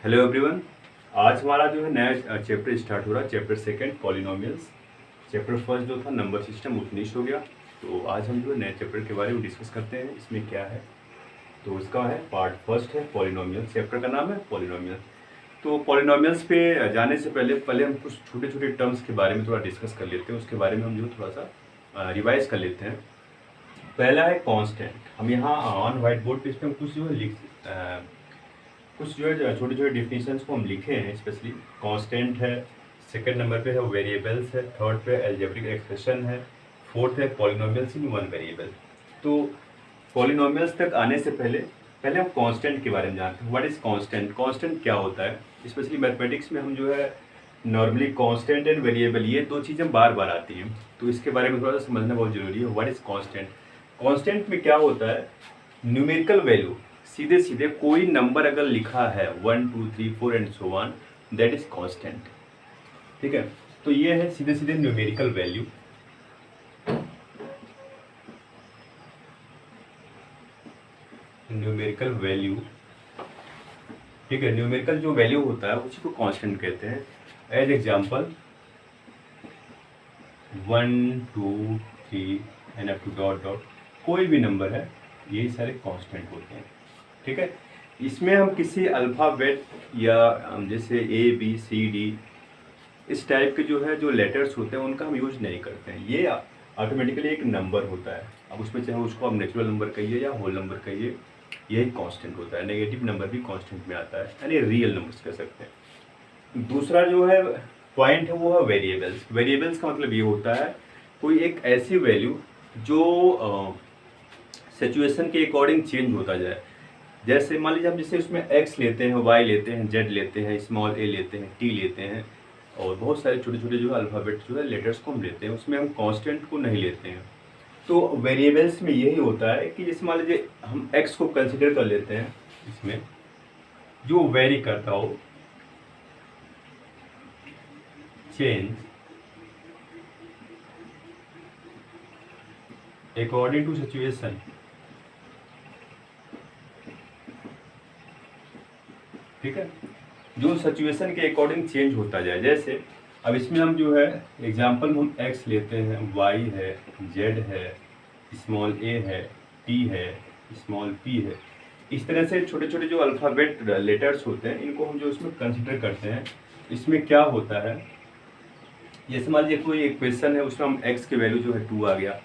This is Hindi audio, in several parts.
Hello everyone. आज हमारा जो है नया चैप्टर स्टार्ट हो रहा है, chapter second polynomials. Chapter first जो था नंबर सिस्टम वो फिनिश हो गया। तो आज हम जो है नए चैप्टर के बारे में डिस्कस करते हैं, इसमें क्या है। तो इसका है पार्ट फर्स्ट है पॉलिनोमियल, चैप्टर का नाम है पॉलिनोमियल। तो पॉलिनोमियल्स पे जाने से पहले हम कुछ छोटे छोटे टर्म्स के बारे में थोड़ा डिस्कस कर लेते हैं, उसके बारे में हम जो थोड़ा सा रिवाइज कर लेते हैं। पहला है कांस्टेंट। हम यहाँ ऑन व्हाइट बोर्ड पे इस पर कुछ जो है कुछ जो है छोटे छोटे डिफिनीशंस को हम लिखे हैं। स्पेशली कांस्टेंट है, सेकंड नंबर पे है वेरिएबल्स है, थर्ड पे अलजेब्रिक एक्सप्रेशन है, फोर्थ है पॉलिनोमियल्स इन वन वेरिएबल। तो पॉलिनोमियल्स तक आने से पहले पहले हम कांस्टेंट के बारे में जानते हैं। व्हाट इज कांस्टेंट, कांस्टेंट क्या होता है। स्पेशली मैथमेटिक्स में हम जो है नॉर्मली कांस्टेंट एंड वेरिएबल ये दो चीज़ें बार बार आती हैं, तो इसके बारे में थोड़ा सा समझना बहुत जरूरी है। व्हाट इज कांस्टेंट, कांस्टेंट में क्या होता है, न्यूमेरिकल वैल्यू, सीधे सीधे कोई नंबर अगर लिखा है 1 2 3 4 and so on, that is constant. ठीक है, तो ये है सीधे सीधे न्यूमेरिकल वैल्यू। न्यूमेरिकल वैल्यू, ठीक है, न्यूमेरिकल जो वैल्यू होता है उसी को कांस्टेंट कहते हैं। As example 1 2 3 and up to dot dot, कोई भी नंबर है, ये सारे कांस्टेंट होते हैं। ठीक है, इसमें हम किसी अल्फ़ाबेट या जैसे ए बी सी डी इस टाइप के जो है जो लेटर्स होते हैं उनका हम यूज नहीं करते हैं। ये ऑटोमेटिकली एक नंबर होता है। अब उसमें चाहे उसको आप नेचुरल नंबर कहिए या होल नंबर कहिए, यही कांस्टेंट होता है। नेगेटिव नंबर भी कांस्टेंट में आता है, यानी रियल नंबर्स कह सकते हैं। दूसरा जो है पॉइंट है वो है वेरिएबल्स। वेरिएबल्स का मतलब ये होता है कोई एक ऐसी वैल्यू जो सिचुएशन के अकॉर्डिंग चेंज होता जाए। जैसे मान लीजिए हम जैसे उसमें x लेते हैं, y लेते हैं, z लेते हैं, स्मॉल a लेते हैं, t लेते हैं, और बहुत सारे छोटे छोटे जो है अल्फ़ाबेट जो है लेटर्स को हम लेते हैं, उसमें हम कांस्टेंट को नहीं लेते हैं। तो वेरिएबल्स में यही होता है कि जैसे मान लीजिए हम x को कंसिडर कर लेते हैं, इसमें जो वेरी करता हो, चेंज अकॉर्डिंग टू सिचुएशन। ठीक है, जो सिचुएशन के अकॉर्डिंग चेंज होता जाए। जैसे अब इसमें हम जो है एग्जांपल में हम x लेते हैं, y है, z है, स्मॉल a है, t है, स्मॉल p है। इस तरह से छोटे छोटे जो अल्फ़ाबेट लेटर्स होते हैं इनको हम जो इसमें कंसिडर करते हैं। इसमें क्या होता है, जैसे मान लीजिए कोई एक क्वेश्चन है, उसमें हम x की वैल्यू जो है 2 आ गया,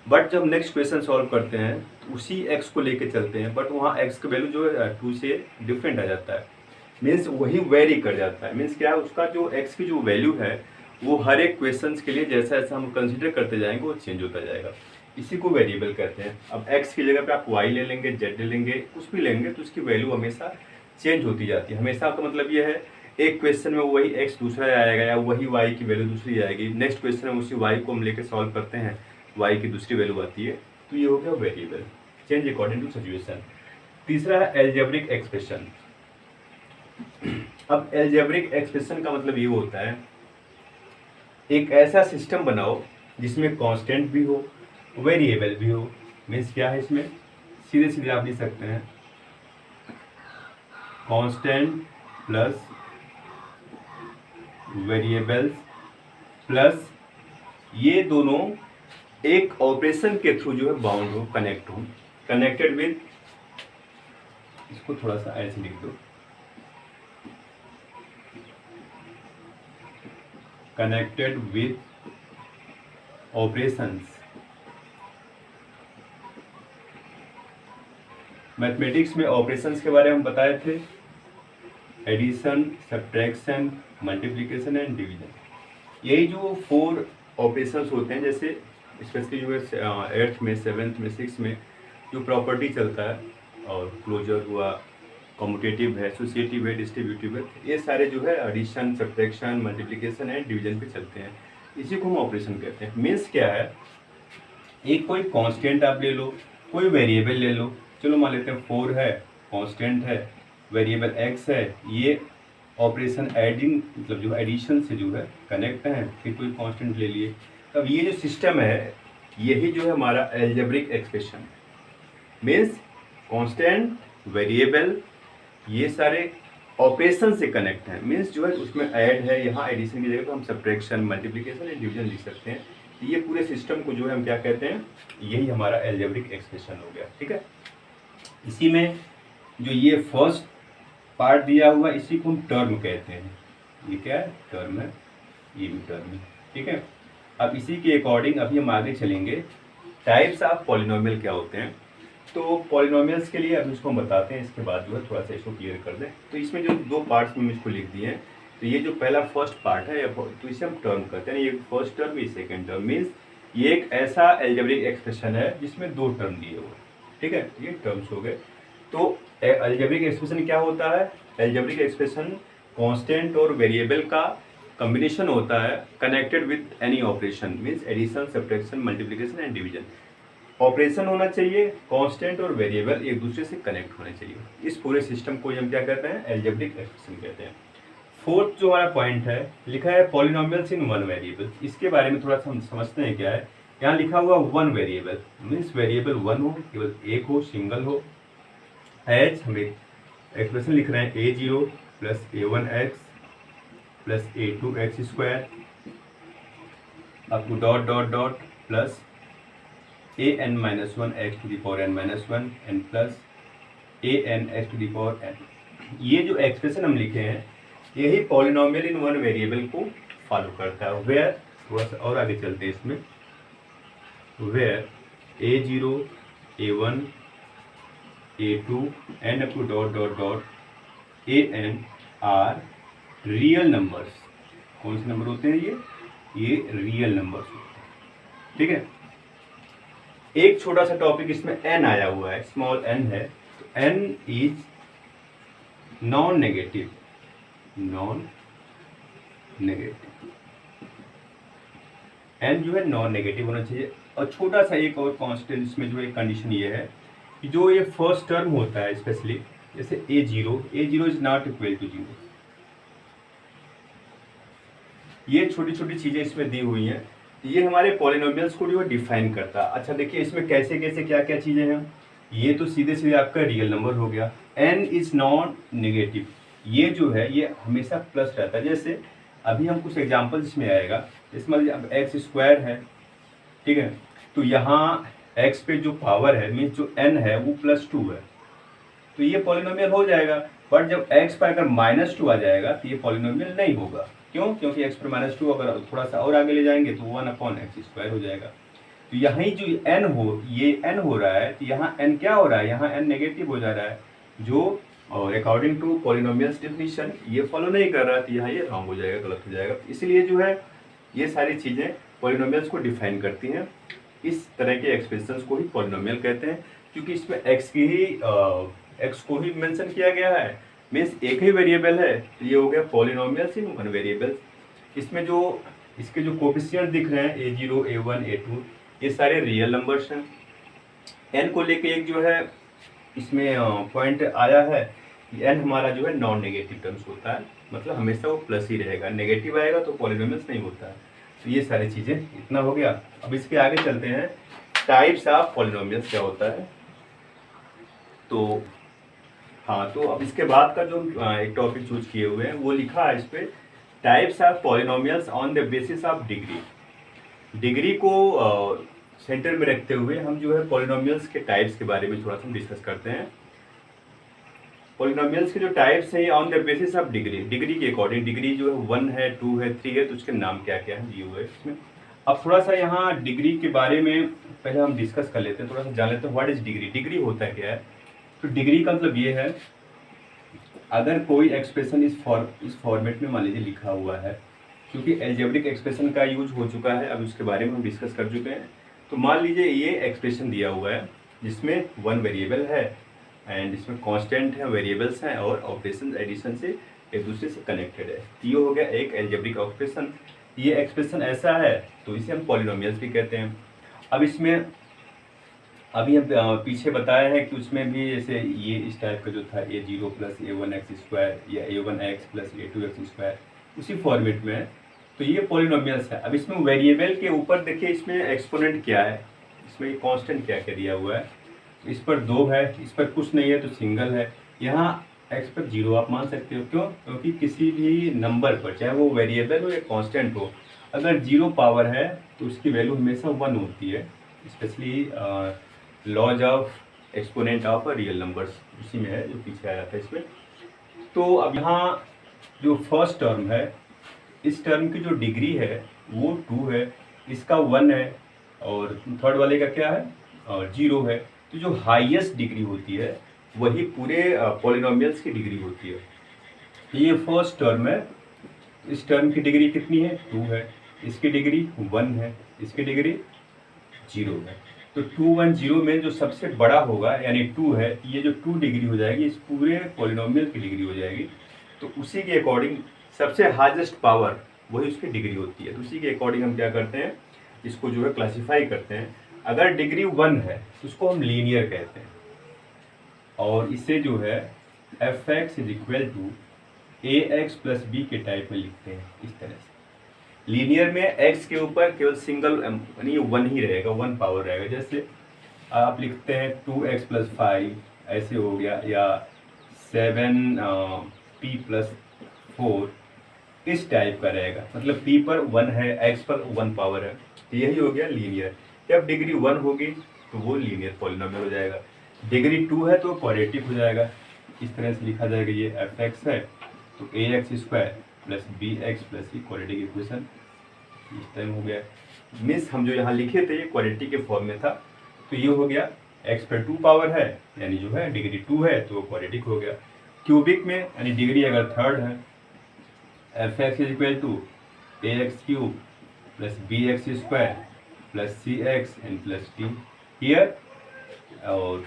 बट जब नेक्स्ट क्वेश्चन सॉल्व करते हैं तो उसी x को लेके चलते हैं, बट वहाँ x की वैल्यू जो है 2 से डिफरेंट आ जाता है। मीन्स वही वेरी कर जाता है। मीन्स क्या है, उसका जो x की जो वैल्यू है वो हर एक क्वेश्चन के लिए जैसा जैसा हम कंसिडर करते जाएंगे वो चेंज होता जाएगा। इसी को वेरिएबल कहते हैं। अब x की जगह पे आप y ले लेंगे, z ले लेंगे, कुछ भी लेंगे, तो उसकी वैल्यू हमेशा चेंज होती जाती है। हमेशा का मतलब ये है एक क्वेश्चन में वही x दूसरा आएगा या वही y की वैल्यू दूसरी आएगी, नेक्स्ट क्वेश्चन में उसी y को हम लेकर सॉल्व करते हैं, y की दूसरी वैल्यू आती है। तो ये हो गया variable, change according to situation. तीसरा है एल्जेब्रिक एक्सप्रेशन। अब एल्जेब्रिक एक्सप्रेशन का मतलब ये होता है एक ऐसा सिस्टम बनाओ जिसमें कांस्टेंट भी हो, वेरिएबल भी हो। मीन्स क्या है, इसमें सीधे सीधे आप लिख सकते हैं कांस्टेंट प्लस वेरिएबल्स प्लस ये दोनों एक ऑपरेशन के थ्रू जो है बाउंड हो, कनेक्ट हो, कनेक्टेड विद, इसको थोड़ा सा ऐसे लिख दो, कनेक्टेड विद ऑपरेशंस। मैथमेटिक्स में ऑपरेशंस के बारे में बताए थे, addition, subtraction, multiplication and division. यही जो 4 ऑपरेशंस होते हैं, जैसे स्पेशली जो है 8th में, 7th में, 6th में जो प्रॉपर्टी चलता है, और क्लोजर हुआ, कॉम्यूटेटिव है, एसोसिएटिव है, डिस्ट्रीब्यूटिव है, ये सारे जो है addition, subtraction, multiplication and division पे चलते हैं। इसी को हम ऑपरेशन कहते हैं। मीन्स क्या है, एक कोई कांस्टेंट आप ले लो, कोई वेरिएबल ले लो, चलो मान लेते हैं 4 है, कांस्टेंट है, वेरिएबल x है, ये ऑपरेशन एडिंग मतलब जो एडिशन से जो है कनेक्ट है, फिर कोई कांस्टेंट ले लिए। अब ये जो सिस्टम है यही जो है हमारा algebraic expression. Means constant, variable, ये सारे ऑपरेशन से कनेक्ट है, मीन्स जो है उसमें ऐड है, यहाँ एडिशन की जगह पर हम सब्ट्रैक्शन, मल्टीप्लिकेशन एंड डिवीजन लिख सकते हैं। ये पूरे सिस्टम को जो है हम क्या कहते हैं, यही हमारा अलजेब्रिक एक्सप्रेशन हो गया। ठीक है, इसी में जो ये फर्स्ट पार्ट दिया हुआ इसी को हम टर्म कहते हैं। ये क्या है, टर्म है, ये भी टर्म है। ठीक है, अब इसी के अकॉर्डिंग अभी हम आगे चलेंगे, टाइप्स ऑफ पॉलिनोमियल क्या होते हैं। तो पॉलिनोमियल्स के लिए अभी इसको हम बताते हैं, इसके बाद जो है थोड़ा सा इसको क्लियर कर दें। तो इसमें जो दो पार्ट्स में इसको लिख दिए हैं, तो ये जो पहला फर्स्ट पार्ट है तो इसे हम टर्म कहते हैं, ये फर्स्ट टर्म, ये सेकेंड टर्म। मीन्स ये एक ऐसा अलजेब्रिक एक्सप्रेशन है जिसमें दो टर्म दिए हुए। ठीक है, ये टर्म्स हो गए। तो अलजेब्रिक एक्सप्रेशन क्या होता है, अलजेब्रिक एक्सप्रेशन कांस्टेंट और वेरिएबल का कॉम्बिनेशन होता है connected with any operation, means addition, subtraction, multiplication and division. Operation होना चाहिए, कांस्टेंट और वेरिएबल एक दूसरे से कनेक्ट होने चाहिए। इस पूरे सिस्टम को हम क्या कहते हैं, अलजेब्रिक एक्सप्रेशन कहते हैं। फोर्थ जो हमारा पॉइंट है, लिखा है पॉलिनोमियल्स इन वन वेरिएबल। इसके बारे में थोड़ा सा हम समझते हैं क्या है। यहाँ लिखा हुआ one variable, means variable one हो, केवल एक हो, सिंगल हो। एच हम एक्सप्रेशन लिख रहे हैं a0 plus a1x plus a2x square up to dot dot dot plus an minus one x to the power n minus one n plus an x to the power n। ये जो एक्सप्रेशन हम लिखे हैं यही पॉलिनोमियल इन वन वेरिएबल को फॉलो करता है। वेयर, थोड़ा सा और आगे चलते हैं इसमें, where a0 a1 a2 and up to dot dot dot an are real numbers. कौन से नंबर होते हैं ये रियल नंबर्स होते हैं। ठीक है, एक छोटा सा टॉपिक इसमें n आया हुआ है, स्मॉल n है, तो n is non negative, non negative, n जो है नॉन नेगेटिव होना चाहिए। और छोटा सा एक और कांस्टेंट इसमें जो एक कंडीशन ये है कि जो ये फर्स्ट टर्म होता है, स्पेशली जैसे a0 is not equal to 0। ये छोटी छोटी चीजें इसमें दी हुई हैं, ये हमारे पॉलिनोमियल्स को जो है डिफाइन करता है। अच्छा देखिए इसमें कैसे कैसे क्या क्या चीजें हैं। ये तो सीधे सीधे आपका रियल नंबर हो गया। n इज नॉन नेगेटिव, ये जो है ये हमेशा प्लस रहता है। जैसे अभी हम कुछ एग्जाम्पल इसमें आएगा, जैसे मान लीजिए अब एक्स स्क्वायर है, ठीक है, तो यहाँ x पे जो पावर है, मीन्स जो n है वो +2 है, तो ये पॉलिनोमियल हो जाएगा। बट जब x पर अगर -2 आ जाएगा तो ये पॉलिनोमियल नहीं होगा। क्यों? क्योंकि x पर -2 अगर थोड़ा सा और आगे ले जाएंगे तो 1/x² हो जाएगा। तो यहीं जो n हो, ये n हो रहा है, तो यहाँ n क्या हो रहा है, यहाँ n नेगेटिव हो जा रहा है, जो और अकॉर्डिंग टू पॉलिनोमियल्स डेफिनेशन ये फॉलो नहीं कर रहा है, तो यहाँ ये रॉन्ग हो जाएगा, गलत हो जाएगा। इसलिए जो है ये सारी चीज़ें पॉलिनोमियल्स को डिफाइन करती हैं। इस तरह के एक्सप्रेशंस को ही पॉलिनोमियल कहते हैं, क्योंकि इसमें x को ही मेंशन किया गया है, मीन्स एक ही वेरिएबल है, तो ये हो गया पॉलिनोमियल्स इन वन वेरिएबल। इसमें जो इसके जो कोफिशिएंट दिख रहे हैं a0 a1 a2 ये सारे रियल नंबर्स हैं। n को लेके एक जो है इसमें पॉइंट आया है कि n हमारा जो है नॉन नेगेटिव टर्म्स होता है, मतलब हमेशा वो प्लस ही रहेगा, नेगेटिव आएगा तो पॉलिनोमियल्स नहीं होता है। तो ये सारी चीज़ें, इतना हो गया। अब इसके आगे चलते हैं, टाइप्स ऑफ पॉलिनोमियल्स क्या होता है। तो हाँ, तो अब इसके बाद का जो एक टॉपिक चूज किए हुए हैं वो लिखा है इस पर, types of polynomials on the basis of degree. Degree को सेंटर में रखते हुए हम जो है पॉलिनोमियल्स के टाइप्स के बारे में थोड़ा सा डिस्कस करते हैं। पॉलिनोमियल्स के जो टाइप्स हैं on the basis of degree, degree के अकॉर्डिंग, डिग्री जो है 1 है, 2 है, 3 है, तो उसके नाम क्या क्या है दिए हुए इसमें। अब थोड़ा सा यहाँ डिग्री के बारे में पहले हम डिस्कस कर लेते हैं, थोड़ा सा जान लेते हैं व्हाट इज डिग्री। डिग्री होता है क्या है। तो डिग्री का मतलब ये है, अगर कोई एक्सप्रेशन इस फॉर्मेट में मान लीजिए लिखा हुआ है, क्योंकि अलजेब्रिक एक्सप्रेशन का यूज हो चुका है, अब उसके बारे में हम डिस्कस कर चुके हैं। तो मान लीजिए ये एक्सप्रेशन दिया हुआ है जिसमें 1 वेरिएबल है एंड इसमें कांस्टेंट है, वेरिएबल्स हैं और ऑपरेशन एडिशन से एक दूसरे से कनेक्टेड है। ये हो गया एक अलजेब्रिक एक्सप्रेशन। ये एक्सप्रेशन ऐसा है तो इसे हम पॉलिनोमियल्स भी कहते हैं। अब इसमें अभी हम पीछे बताया है कि उसमें भी जैसे ये इस टाइप का जो था a0 प्लस a1x² या a1x प्लस a2x², उसी फॉर्मेट में है, तो ये पॉलिनोमियल्स है। अब इसमें वेरिएबल के ऊपर देखिए इसमें एक्सपोनेंट क्या है, इसमें कांस्टेंट क्या क्या दिया हुआ है। इस पर 2 है, इस पर कुछ नहीं है तो सिंगल है। यहाँ एक्स पर 0 आप मान सकते हो। क्यों? क्योंकि किसी भी नंबर पर, चाहे वो वेरिएबल हो या कांस्टेंट हो, अगर 0 पावर है तो उसकी वैल्यू हमेशा 1 होती है। Specially laws of exponent of real numbers उसी में है, जो पीछे आ जाता है इसमें। तो अब यहाँ जो फर्स्ट टर्म है, इस टर्म की जो डिग्री है वो 2 है, इसका 1 है, और थर्ड वाले का क्या है? 0 है। तो जो हाईएस्ट डिग्री होती है वही पूरे पॉलिनोमियल्स की डिग्री होती है। ये फर्स्ट टर्म है, इस टर्म की डिग्री कितनी है? 2 है, इसकी डिग्री 1 है, इसकी डिग्री 0 है। तो 2 1 0 में जो सबसे बड़ा होगा यानी 2 है, ये जो 2 डिग्री हो जाएगी, इस पूरे पॉलिनोमियल की डिग्री हो जाएगी। तो उसी के अकॉर्डिंग सबसे हाईएस्ट पावर वही उसकी डिग्री होती है। तो उसी के अकॉर्डिंग हम क्या करते हैं, इसको जो है क्लासीफाई करते हैं। अगर डिग्री 1 है तो उसको हम लीनियर कहते हैं, और इसे जो है f x is equal to a x plus b के टाइप में लिखते हैं इस तरह से। लीनियर में एक्स के ऊपर केवल सिंगल यानी 1 ही रहेगा, 1 पावर रहेगा। जैसे आप लिखते हैं 2x प्लस 5 ऐसे हो गया, या 7p प्लस 4 इस टाइप का रहेगा। मतलब p पर 1 है, x पर 1 पावर है, यही हो गया लीनियर। जब डिग्री 1 होगी तो वो लीनियर पॉलिनोमियल हो जाएगा। डिग्री 2 है तो क्वाड्रेटिक हो जाएगा। इस तरह से लिखा जाएगा, ये एफ एक्स है तो a x square plus b x plus ये क्वाड्रेटिक इक्वेशन इस टाइम हो गया। मीन्स हम जो यहाँ लिखे थे ये क्वाड्रेटिक के फॉर्म में था, तो ये हो गया एक्स पर 2 पावर है, यानी जो है डिग्री 2 है तो क्वाड्रेटिक हो गया। क्यूबिक में यानी डिग्री अगर थर्ड है, f x is equal to a x cube plus b x square plus c x and plus d here. और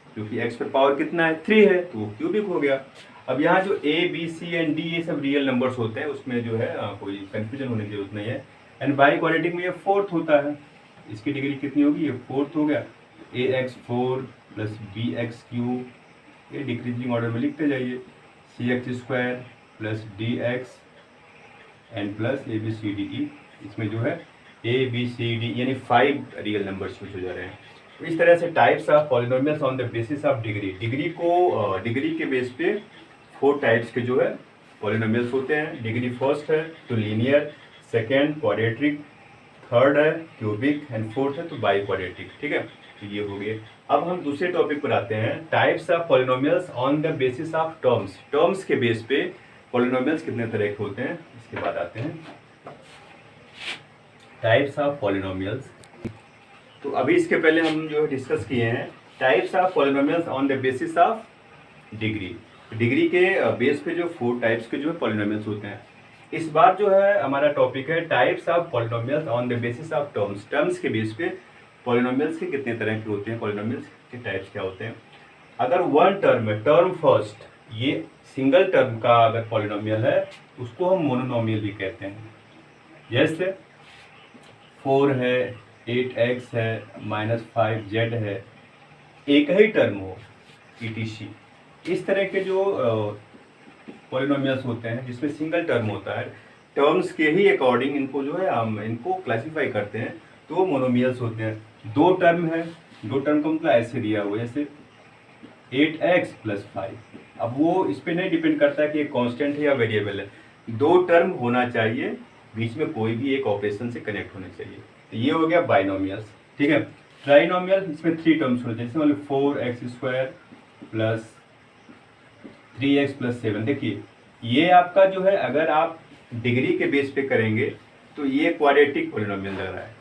क्योंकि एक्स पर पावर कितना है? 3 है, तो क्यूबिक हो गया। अब यहाँ जो a b c and d ये सब रियल नंबर्स होते हैं, उसमें जो है कोई कन्फ्यूजन होने की जरूरत नहीं है। एंड बाई क्वाड्रेटिक में ये 4th होता है, इसकी डिग्री कितनी होगी? ये 4th हो गया। A x 4 plus b x cube, ये डिक्रीजिंग ऑर्डर में लिखते जाइए, c x square plus d x and plus a b c d e. इसमें जो है ए बी सी डी यानी 5 रियल नंबर्स यूज हो जा रहे हैं। तो इस तरह से types of polynomials on the basis of degree, degree को डिग्री के बेस पे 4 टाइप्स के जो है पॉलिनोमियल्स होते हैं। डिग्री फर्स्ट है तो लीनियर, सेकेंड क्वाड्रेटिक, थर्ड है क्यूबिक एंड फोर्थ है तो बाई क्वाड्रेटिक। ठीक है, तो ये हो गए। अब हम दूसरे टॉपिक पर आते हैं, types of polynomials on the basis of terms. Terms के बेस पे पॉलिनोमियल्स कितने तरह के होते हैं, इसके बाद आते हैं टाइप्स ऑफ पॉलिनोमियल्स। तो अभी इसके पहले हम जो डिस्कस किए हैं types of polynomials on the basis of degree. Degree के बेस पे जो 4 टाइप्स के जो है पॉलिनोमियल्स होते हैं। इस बार जो है हमारा टॉपिक है types of polynomials on the basis of terms. Terms के बेस पे पॉलिनोमियल्स के कितने तरह के होते हैं, पॉलिनोमियल्स के टाइप्स क्या होते हैं। अगर 1 टर्म है, टर्म फर्स्ट, ये सिंगल टर्म का अगर पॉलिनोमियल है उसको हम मोनोनोमियल भी कहते हैं। जैसे 4 है, 8x है, -5z है, एक ही टर्म हो, ETC। इस तरह के जो पॉलिनोमियल्स होते हैं जिसमें सिंगल टर्म होता है, टर्म्स के ही अकॉर्डिंग इनको जो है हम इनको क्लासीफाई करते हैं, तो वो मोनोमियल्स होते हैं। 2 टर्म है, 2 टर्म का मतलब ऐसे दिया हुआ, जैसे 8x प्लस 5। अब वो इस पर नहीं डिपेंड करता है कि एक कांस्टेंट है या वेरिएबल है, 2 टर्म होना चाहिए, बीच में कोई भी एक ऑपरेशन से कनेक्ट होना चाहिए। तो ये हो गया बाइनोमियल्स। ठीक है, ट्राइनोमियल, इसमें 3 टर्म्स होते हैं, जैसे मतलब 4x square plus 3x plus 7। देखिए ये आपका जो है अगर आप डिग्री के बेस पे करेंगे तो ये क्वाड्रेटिक पॉलिनोमियल लग रहा है,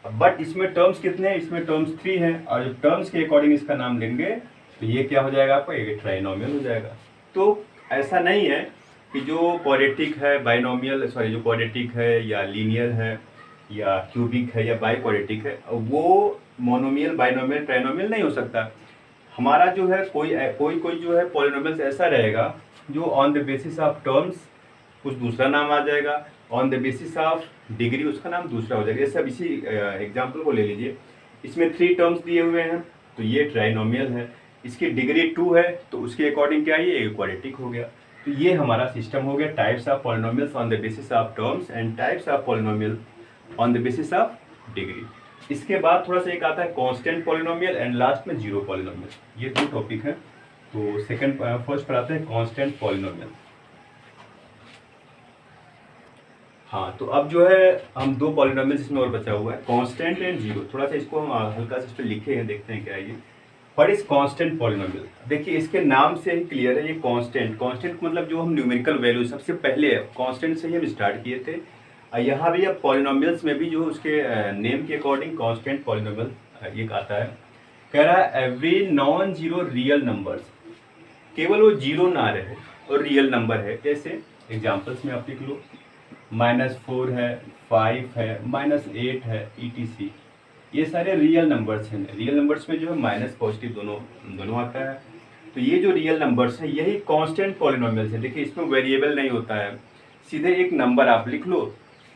बट इसमें टर्म्स कितने हैं? इसमें टर्म्स 3 हैं, और जब टर्म्स के अकॉर्डिंग इसका नाम लेंगे तो ये क्या हो जाएगा आपका? एक ट्राइनोमियल हो जाएगा। तो ऐसा नहीं है कि जो क्वाड्रेटिक है बाइनोमियल, सॉरी, जो क्वाड्रेटिक है या लीनियर है या क्यूबिक है या बाई क्वाड्रेटिक है, वो मोनोमियल, बाइनोमियल, ट्राइनोमियल नहीं हो सकता। हमारा जो है कोई जो है पॉलिनोमियल्स ऐसा रहेगा जो on the basis of terms कुछ दूसरा नाम आ जाएगा, on the basis of degree उसका नाम दूसरा हो जाएगा। जैसे अब इसी एग्जाम्पल को ले लीजिए, इसमें 3 टर्म्स दिए हुए हैं तो ये ट्राइनोमियल है, इसकी डिग्री 2 है तो उसके अकॉर्डिंग क्या है? ये क्वाड्रेटिक हो गया। तो ये हमारा सिस्टम हो गया types of polynomials on the basis of terms and types of polynomial on the basis of degree. इसके बाद थोड़ा सा एक आता है कांस्टेंट पॉलिनोमियल एंड लास्ट में जीरो पॉलिनोमियल। ये 2 टॉपिक है। तो सेकंड फर्स्ट पर आते हैं कांस्टेंट पॉलिनोमियल। हाँ, तो अब जो है हम दो पॉलिनोमियल्स इसमें और बचा हुआ है, कांस्टेंट एंड जीरो। थोड़ा सा इसको हम हल्का सा इस पर लिखे हैं, देखते हैं क्या है ये। What is constant polynomial? देखिए इसके नाम से ही क्लियर है, ये कांस्टेंट। कांस्टेंट मतलब जो हम न्यूमेरिकल वैल्यू सबसे पहले कांस्टेंट से ही हम स्टार्ट किए थे। यहाँ भी अब पॉलिनोमियल्स में भी जो उसके नेम के अकॉर्डिंग कांस्टेंट पॉलिनोमियल ये आता है। कह रहा है every non zero real numbers, केवल वो जीरो ना रहे और रियल नंबर है। जैसे एग्जाम्पल्स में आप लिख लो, -4 है, 5 है, -8 है, ETC। ये सारे रियल नंबर्स हैं। रियल नंबर्स में जो है माइनस पॉजिटिव दोनों आता है। तो ये जो रियल नंबर्स हैं यही कांस्टेंट पॉलिनोमियल्स है। देखिए इसमें वेरिएबल नहीं होता है, सीधे एक नंबर आप लिख लो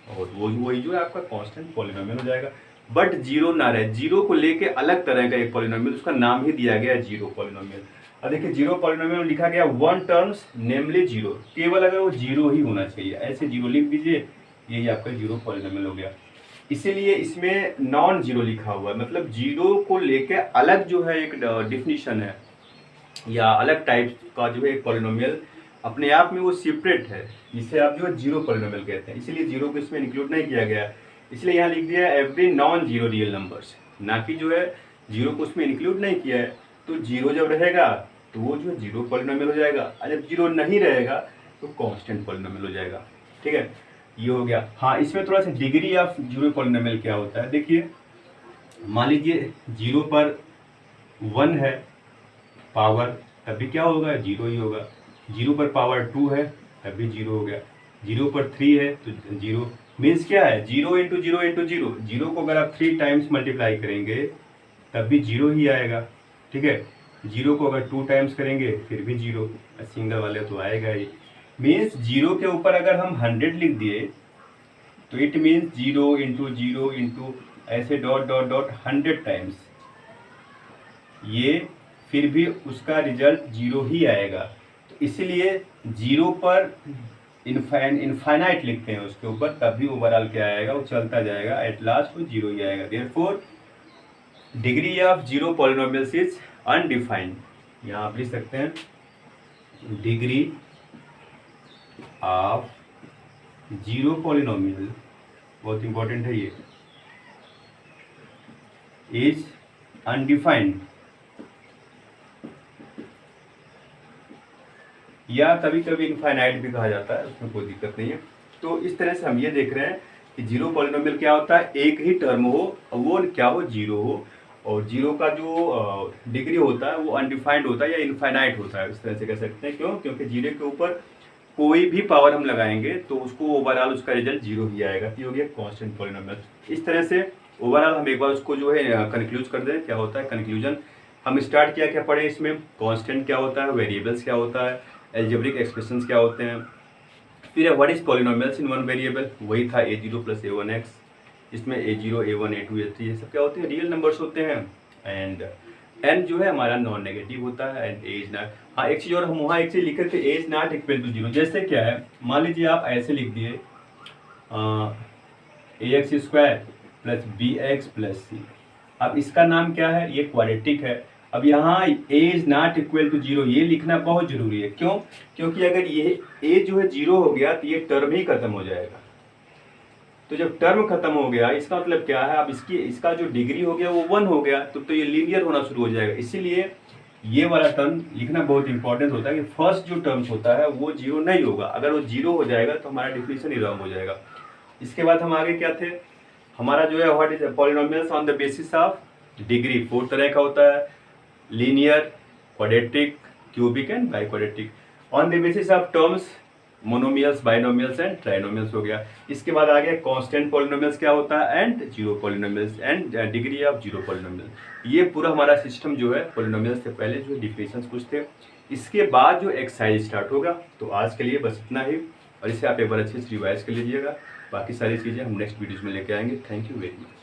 और वही जो है आपका कांस्टेंट पॉलिनोमियल हो जाएगा। बट जीरो ना रहे, जीरो को लेके अलग तरह का एक पॉलिनोमियल, उसका नाम ही दिया गया है जीरो पॉलिनोमियल। अब देखिए जीरो पॉलिनोमियल में लिखा गया वन टर्म्स नेमली जीरो, केवल अगर वो जीरो ही होना चाहिए, ऐसे जीरो लिख दीजिए, यही आपका जीरो पॉलिनोमियल हो गया। इसीलिए इसमें नॉन जीरो लिखा हुआ है, मतलब जीरो को लेके अलग जो है एक डिफिनीशन है या अलग टाइप का जो है एक पॉलिनोमियल अपने आप में वो सेपरेट है, जिसे आप जो है जीरो पॉलिनोमियल कहते हैं। इसीलिए जीरो को इसमें इंक्लूड नहीं किया गया, इसलिए यहाँ लिख दिया every non zero real numbers, ना कि जो है जीरो को उसमें इंक्लूड नहीं किया है। तो जीरो जब रहेगा तो वो जो है जीरो पॉलिनोमियल हो जाएगा, और जब जीरो नहीं रहेगा तो कांस्टेंट पॉलिनोमियल हो जाएगा। ठीक है, ये हो गया। हाँ, इसमें थोड़ा सा डिग्री ऑफ जीरो पॉलिनोमियल क्या होता है, देखिए मान लीजिए जीरो पर 1 है पावर, तभी क्या होगा, जीरो ही होगा। जीरो पर पावर 2 है तभी जीरो हो गया। जीरो पर 3 है तो जीरो, मीन्स क्या है, zero into zero into zero. Zero को अगर आप 3 टाइम्स मल्टीप्लाई करेंगे तब भी जीरो ही आएगा। ठीक है, जीरो को अगर 2 टाइम्स करेंगे फिर भी जीरो, सिंगल वाले तो आएगा ही। मीन्स जीरो के ऊपर अगर हम 100 लिख दिए तो इट मीन्स जीरो इंटू ऐसे डॉट डॉट डॉट 100 टाइम्स, ये फिर भी उसका रिजल्ट जीरो ही आएगा। तो इसलिए जीरो पर इनफाइनाइट लिखते हैं उसके ऊपर, तभी ओवरऑल क्या आएगा, वो चलता जाएगा, एट लास्ट वो जीरो ही आएगा। Therefore degree of zero polynomials is undefined. यहाँ आप लिख सकते हैं डिग्री ऑफ जीरो पॉलिनोमियल, बहुत इंपॉर्टेंट है ये, इज अनडिफाइंड, या कभी कभी इनफाइनाइट भी कहा जाता है, उसमें कोई दिक्कत नहीं है। तो इस तरह से हम ये देख रहे हैं कि जीरो पॉलिनोमियल क्या होता है, एक ही टर्म हो, वो क्या हो, जीरो हो, और जीरो का जो डिग्री होता है वो अनडिफाइंड होता है या इनफाइनाइट होता है, इस तरह से कह सकते हैं। क्यों? क्योंकि जीरो के ऊपर कोई भी पावर हम लगाएंगे तो उसको ओवरऑल उसका रिजल्ट जीरो ही आएगा। ये हो गया कांस्टेंट पॉलिनोमियल। इस तरह से ओवरऑल हम एक बार उसको जो है कंक्लूज कर दें, क्या होता है कंक्लूजन। हम स्टार्ट किया, क्या पढ़े इसमें, कांस्टेंट क्या होता है, वेरिएबल्स क्या होता है, एल्जेब्रिक एक्सप्रेशंस क्या होते हैं, फिर what is polynomials in one variable, वही था a0 + a1x। इसमें a0 a1 a2 a3 ये सब क्या होते हैं, रियल नंबर्स होते हैं। एंड n जो है हमारा नॉन नेगेटिव होता है, एंड a इज नॉट। हाँ, एक चीज़ और हम वहाँ एक चीज़ लिखे थे, a is not equal to 0। जैसे क्या है, मान लीजिए आप ऐसे लिख दिए ax² + bx + c। अब इसका नाम क्या है, ये क्वाड्रेटिक है। अब यहाँ a is not equal to 0 ये लिखना बहुत जरूरी है। क्यों? क्योंकि अगर ये a जो है 0 हो गया तो ये टर्म ही खत्म हो जाएगा। तो जब टर्म खत्म हो गया इसका मतलब क्या है, अब इसका जो डिग्री हो गया वो 1 हो गया, तो ये लीनियर होना शुरू हो जाएगा। इसीलिए ये वाला टर्म लिखना बहुत इंपॉर्टेंट होता है कि फर्स्ट जो टर्म होता है वो 0 नहीं होगा। अगर वो 0 हो जाएगा तो हमारा डिफिनेशन ही रॉन्ग हो जाएगा। इसके बाद हम आगे क्या थे, हमारा जो है what is polynomials on the basis of degree. 4 तरह का होता है, linear, quadratic, cubic and biquadratic. On the basis of terms monomials, binomials and trinomials हो गया। इसके बाद आ गया कांस्टेंट पॉलिनोमियल्स क्या होता है, and zero polynomials and degree of zero polynomial. ये पूरा हमारा सिस्टम जो है पॉलिनोमियल्स से पहले जो डिफिनेशंस कुछ थे। इसके बाद जो एक्सरसाइज स्टार्ट होगा। तो आज के लिए बस इतना ही, और इसे आप एक बार अच्छे से रिवाइज कर लीजिएगा। बाकी सारी चीज़ें हम नेक्स्ट वीडियोज़ में लेके आएंगे। Thank you very much.